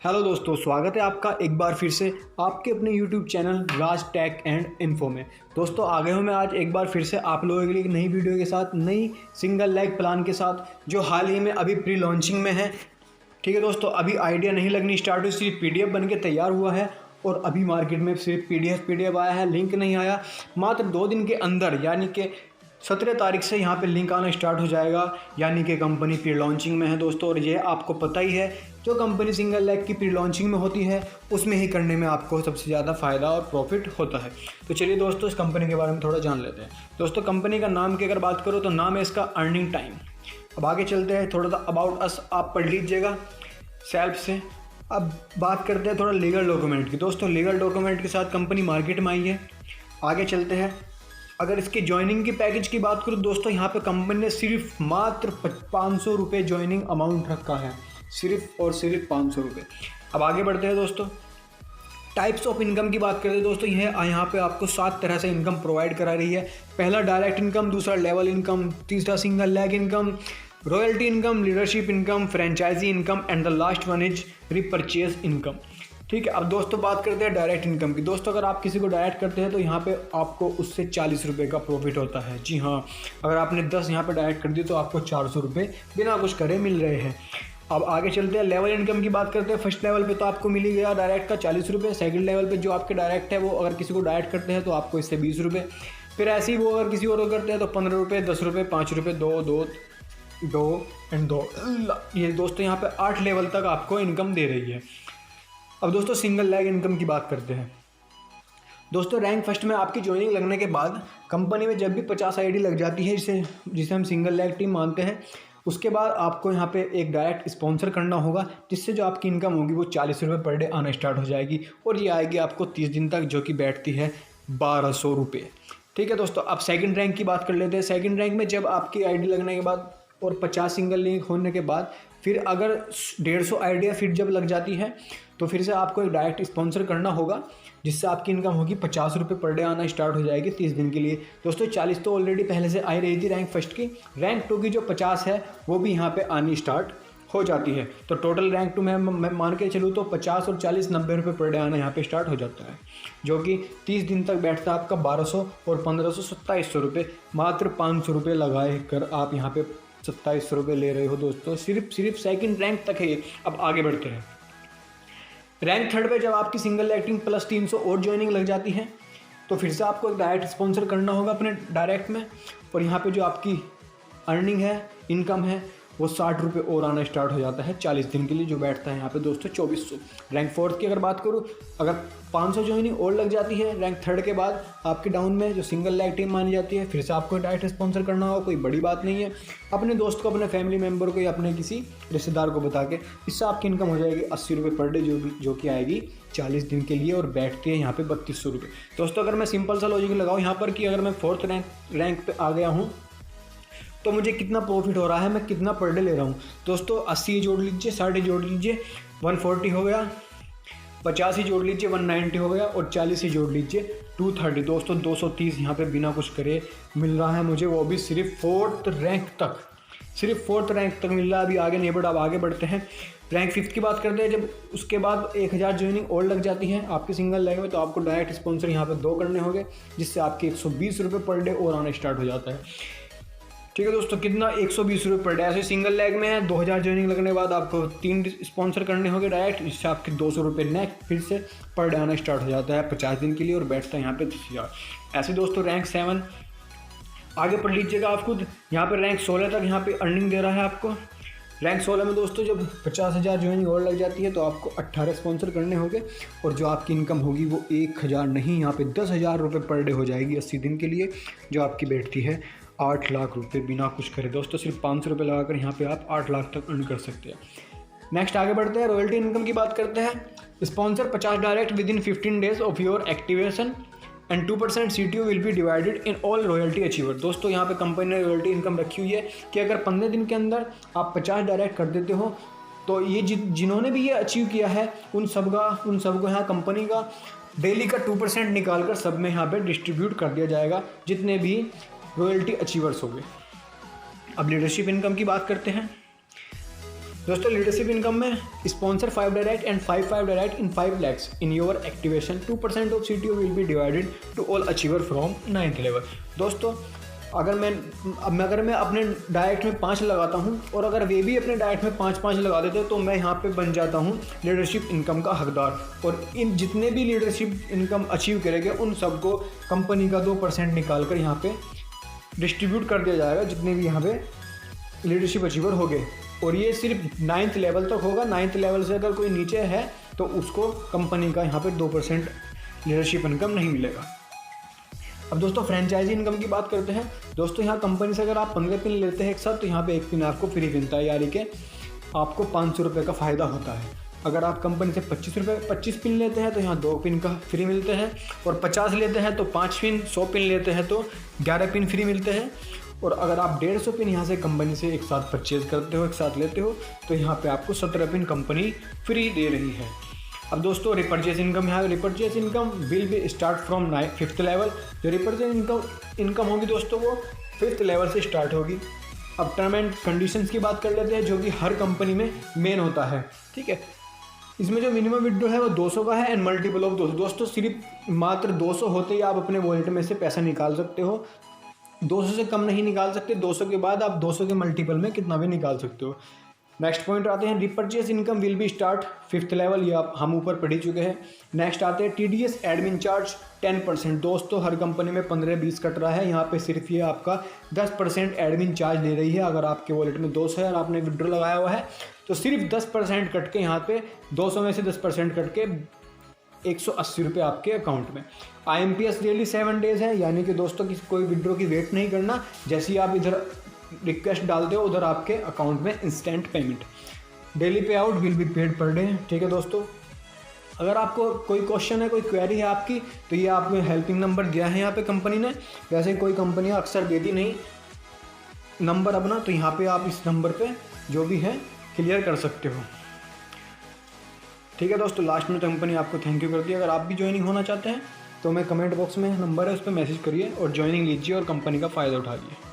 Hello दोस्तों, स्वागत है आपका एक बार फिर से आपके अपने YouTube channel Raj tech and info में। दोस्तों आ गए हूँ मैं आज एक बार फिर से आप लोगों के लिए एक नई वीडियो के साथ, नई सिंगल लेग प्लान के साथ, जो हाल ही में अभी प्री लॉन्चिंग में है। ठीक है दोस्तों, अभी आइडिया नहीं लगनी स्टार्ट हुई, सिर्फ पीडीएफ बन के तैयार हुआ है और अभी मार्केट में सिर्फ पीडीएफ आया है, लिंक नहीं आया। मात्र 2 दिन के अंदर यानी कि 17 तारीख से यहाँ पे लिंक आना स्टार्ट हो जाएगा, यानी कि कंपनी प्री लॉन्चिंग में है दोस्तों। और ये आपको पता ही है, जो कंपनी सिंगल लेग की प्री लॉन्चिंग में होती है उसमें ही करने में आपको सबसे ज़्यादा फ़ायदा और प्रॉफिट होता है। तो चलिए दोस्तों, इस कंपनी के बारे में थोड़ा जान लेते हैं। दोस्तों कंपनी का नाम की अगर बात करो तो नाम है इसका अर्निंग टाइम। अब आगे चलते हैं, थोड़ा सा अबाउट अस आप पढ़ लीजिएगा सेल्फ से। अब बात करते हैं थोड़ा लीगल डॉक्यूमेंट की। दोस्तों लीगल डॉक्यूमेंट के साथ कंपनी मार्केट में आई है। आगे चलते हैं, अगर इसकी ज्वाइनिंग की पैकेज की बात करूँ दोस्तों, यहाँ पे कंपनी ने सिर्फ मात्र 500 रुपये ज्वाइनिंग अमाउंट रखा है, सिर्फ और सिर्फ 500 रुपये। अब आगे बढ़ते हैं दोस्तों, टाइप्स ऑफ इनकम की बात करते हैं दोस्तों। यह यहाँ पे आपको 7 तरह से इनकम प्रोवाइड करा रही है। पहला डायरेक्ट इनकम, दूसरा लेवल इनकम, तीसरा single leg income, royalty income, leadership income, franchise income and the last one is repurchase income. ठीक है, अब दोस्तों बात करते हैं डायरेक्ट इनकम की। दोस्तों अगर आप किसी को डायरेक्ट करते हैं तो यहाँ पे आपको उससे 40 रुपये का प्रॉफिट होता है। जी हाँ, अगर आपने 10 यहाँ पे डायरेक्ट कर दिए तो आपको 400 रुपये बिना कुछ करे मिल रहे हैं। अब आगे चलते हैं, लेवल इनकम की बात करते हैं। फर्स्ट लेवल पे तो आपको मिल ही गया डायरेक्ट का 40 रुपये। सेकंड लेवल पे जो आपके डायरेक्ट है वो अगर किसी को डायरेक्ट करते हैं तो आपको इससे 20 रुपये। फिर ऐसे ही वो अगर किसी और को करते हैं तो 15 रुपये, 10 रुपये, 5 रुपये, 2 एंड 2। ये दोस्तों यहाँ पे 8 लेवल तक आपको इनकम दे रही है। अब दोस्तों सिंगल लेग इनकम की बात करते हैं। दोस्तों रैंक फर्स्ट में आपकी ज्वाइनिंग लगने के बाद कंपनी में जब भी 50 आईडी लग जाती है, जिसे हम सिंगल लेग टीम मानते हैं, उसके बाद आपको यहाँ पे एक डायरेक्ट स्पॉन्सर करना होगा, जिससे जो आपकी इनकम होगी वो 40 रुपये पर डे आना स्टार्ट हो जाएगी और ये आएगी आपको 30 दिन तक, जो कि बैठती है 1200 रुपये। ठीक है दोस्तों, अब सेकंड रैंक की बात कर लेते हैं। सेकंड रैंक में जब आपकी आईडी लगने के बाद और 50 सिंगल लिंक होने के बाद फिर अगर 150 आइडिया फिर जब लग जाती है तो फिर से आपको एक डायरेक्ट स्पॉन्सर करना होगा, जिससे आपकी इनकम होगी 50 रुपये पर डे आना स्टार्ट हो जाएगी 30 दिन के लिए। दोस्तों 40 तो ऑलरेडी पहले से आई रही थी रैंक फर्स्ट की। रैंक 2 की जो 50 है वो भी यहाँ पे आनी स्टार्ट हो जाती है। तो टोटल रैंक 2 में मैं मान के चलूँ तो 50 और 40 90 रुपये पर डे आना यहाँ पे स्टार्ट हो जाता है, जो कि 30 दिन तक बैठता है आपका 1200 और 1500 2700 रुपये। मात्र 500 रुपये लगाए कर आप यहाँ पे 2700 रुपये ले रहे हो दोस्तों। सिर्फ सेकंड रैंक तक है ये। अब आगे बढ़ते हैं, रैंक थर्ड पे जब आपकी सिंगल एक्टिंग प्लस 300 और ज्वाइनिंग लग जाती है तो फिर से आपको एक डायरेक्ट स्पॉन्सर करना होगा अपने डायरेक्ट में, और यहाँ पे जो आपकी अर्निंग है, इनकम है, वो 60 रुपये और आना स्टार्ट हो जाता है 40 दिन के लिए, जो बैठता है यहाँ पे दोस्तों 2400। रैंक फोर्थ की अगर बात करूँ, अगर 500 ज्वाइनिंग और लग जाती है रैंक थर्ड के बाद आपके डाउन में, जो सिंगल लेग टीम मानी जाती है, फिर से आपको डायरेक्ट स्पॉन्सर करना होगा। कोई बड़ी बात नहीं है, अपने दोस्त को, अपने फैमिली मेम्बर को या अपने किसी रिश्तेदार को बता के इससे आपकी इनकम हो जाएगी 80 रुपये पर डे, जो कि आएगी 40 दिन के लिए और बैठती है यहाँ पे 3200 रुपये। दोस्तों अगर मैं सिंपल सा लॉजिक लगाऊँ यहाँ पर कि अगर मैं फोर्थ रैंक पे आ गया हूँ तो मुझे कितना प्रॉफिट हो रहा है, मैं कितना पर डे ले रहा हूँ। दोस्तों 80 जोड़ लीजिए, 60 जोड़ लीजिए, 140 हो गया, 50 ही जोड़ लीजिए 190 हो गया, और 40 ही जोड़ लीजिए 230। दोस्तों 230 यहाँ पे बिना कुछ करे मिल रहा है मुझे, वो भी सिर्फ फोर्थ रैंक तक मिल रहा है। अभी आगे नहीं बढ़ा, अब आगे बढ़ते हैं। रैंक फिफ्थ की बात करते हैं, जब उसके बाद 1000 ज्वाइनिंग और लग जाती है आपकी सिंगल लेग में तो आपको डायरेक्ट स्पॉन्सर यहाँ पे 2 करने होंगे, जिससे आपके 120 रुपये पर डे और आना स्टार्ट हो जाता है। ठीक है दोस्तों, कितना 120 रुपये पर डे। ऐसे सिंगल लेग में है, 2000 ज्वाइनिंग लगने के बाद आपको 3 स्पॉन्सर करने होंगे डायरेक्ट, जिससे आपके 200 रुपये नेक्स्ट फिर से पर डे आना स्टार्ट हो जाता है 50 दिन के लिए और बैठता है यहाँ पे 10,000। ऐसे दोस्तों रैंक 7 आगे पढ़ लीजिएगा आप खुद। यहाँ पे रैंक 16 तक यहाँ पे अर्निंग दे रहा है आपको। रैंक 16 में दोस्तों जब 50,000 ज्वाइनिंग और लग जाती है तो आपको 18 स्पॉन्सर करने होंगे, और जो आपकी इनकम होगी वो 1000 नहीं, यहाँ पे 10,000 रुपये पर डे हो जाएगी 80 दिन के लिए, जो आपकी बैठती है 8 लाख रुपये बिना कुछ करे। दोस्तों सिर्फ 500 रुपये लगाकर यहाँ पे आप 8 लाख तक अर्न कर सकते हैं। नेक्स्ट आगे बढ़ते हैं, रॉयल्टी इनकम की बात करते हैं। Sponsor 50 direct with in 15 days of your activation and 2% CTO will be divided in all royalty achiever. दोस्तों यहाँ पे कंपनी ने रॉयल्टी इनकम रखी हुई है कि अगर 15 दिन के अंदर आप 50 डायरेक्ट कर देते हो तो ये जिन्होंने भी ये अचीव किया है उन सबको यहाँ कंपनी का डेली का 2% निकाल कर सब में यहाँ पे डिस्ट्रीब्यूट कर दिया जाएगा, जितने भी रॉयल्टी अचीवर्स हो गए। अब लीडरशिप इनकम की बात करते हैं। दोस्तों लीडरशिप इनकम में sponsor 5 direct and 5 direct in 5 lakhs in your activation 2% of CTO will be divided to all achiever from 9th level. दोस्तों अगर मैं अपने डायरेक्ट में 5 लगाता हूं और अगर वे भी अपने डायरेक्ट में 5 लगा देते तो मैं यहां पे बन जाता हूं लीडरशिप इनकम का हकदार, और इन जितने भी लीडरशिप इनकम अचीव करेंगे उन सबको कंपनी का 2% निकाल कर यहाँ पे डिस्ट्रीब्यूट कर दिया जाएगा, जितने भी यहाँ पे लीडरशिप अचीवर हो गए। और ये सिर्फ 9th लेवल तक होगा। 9th लेवल से अगर कोई नीचे है तो उसको कंपनी का यहाँ पे 2% लीडरशिप इनकम नहीं मिलेगा। अब दोस्तों फ्रेंचाइजी इनकम की बात करते हैं। दोस्तों यहाँ कंपनी से अगर आप 15 पिन लेते हैं एक साथ तो यहाँ पे एक पिन आपको फ्री मिलता है, यानी कि आपको 500 रुपये का फ़ायदा होता है। अगर आप कंपनी से 25 पिन लेते हैं तो यहाँ 2 पिन का फ्री मिलते हैं, और 50 लेते हैं तो 5 पिन, 100 पिन लेते हैं तो 11 पिन फ्री मिलते हैं। और अगर आप 150 पिन यहाँ से कंपनी से एक साथ परचेज करते हो, एक साथ लेते हो, तो यहाँ पे आपको 17 पिन कंपनी फ्री दे रही है। अब दोस्तों रिपर्चेज इनकम, यहाँ repurchase income will be start from 5th level. जो रिपर्चेज इनकम होगी दोस्तों वो 5th लेवल से स्टार्ट होगी। अब टर्म एंड कंडीशंस की बात कर लेते हैं, जो कि हर कंपनी में मेन होता है, ठीक है। इसमें जो मिनिमम विड्रॉ है वो 200 का है एंड मल्टीपल ऑफ 200। दोस्तों सिर्फ मात्र 200 होते ही आप अपने वॉलेट में से पैसा निकाल सकते हो, 200 से कम नहीं निकाल सकते। 200 के बाद आप 200 के मल्टीपल में कितना भी निकाल सकते हो। नेक्स्ट पॉइंट आते हैं repurchase income will be start 5th level, ये आप हम ऊपर पढ़ ही चुके हैं। नेक्स्ट आते हैं TDS एडमिन चार्ज 10%। दोस्तों हर कंपनी में 15-20 कट रहा है, यहाँ पे सिर्फ ये आपका 10% एडमिन चार्ज ले रही है। अगर आपके वॉलेट में 200 है और आपने विड्रॉ लगाया हुआ है तो सिर्फ 10% कट के यहाँ पे 200 में से 10% कट के 180 रुपये आपके अकाउंट में। IMPS डेली 7 डेज़ है, यानी कि दोस्तों कोई विड्रॉ की वेट नहीं करना, जैसे ही आप इधर रिक्वेस्ट डालते हो उधर आपके अकाउंट में इंस्टेंट पेमेंट। डेली पे out will be paid per day, ठीक है दोस्तों। अगर आपको कोई क्वेश्चन है, कोई क्वेरी है आपकी, तो ये आपको हेल्पिंग नंबर दिया है यहाँ पे कंपनी ने। वैसे कोई कंपनियाँ अक्सर देती नहीं नंबर अपना, तो यहाँ पे आप इस नंबर पे जो भी है क्लियर कर सकते हो, ठीक है दोस्तों। लास्ट में कंपनी आपको थैंक यू कर दिया। अगर आप भी ज्वाइनिंग होना चाहते हैं तो मैं कमेंट बॉक्स में नंबर है उस पर मैसेज करिए और ज्वाइनिंग लीजिए और कंपनी का फ़ायदा उठाइए।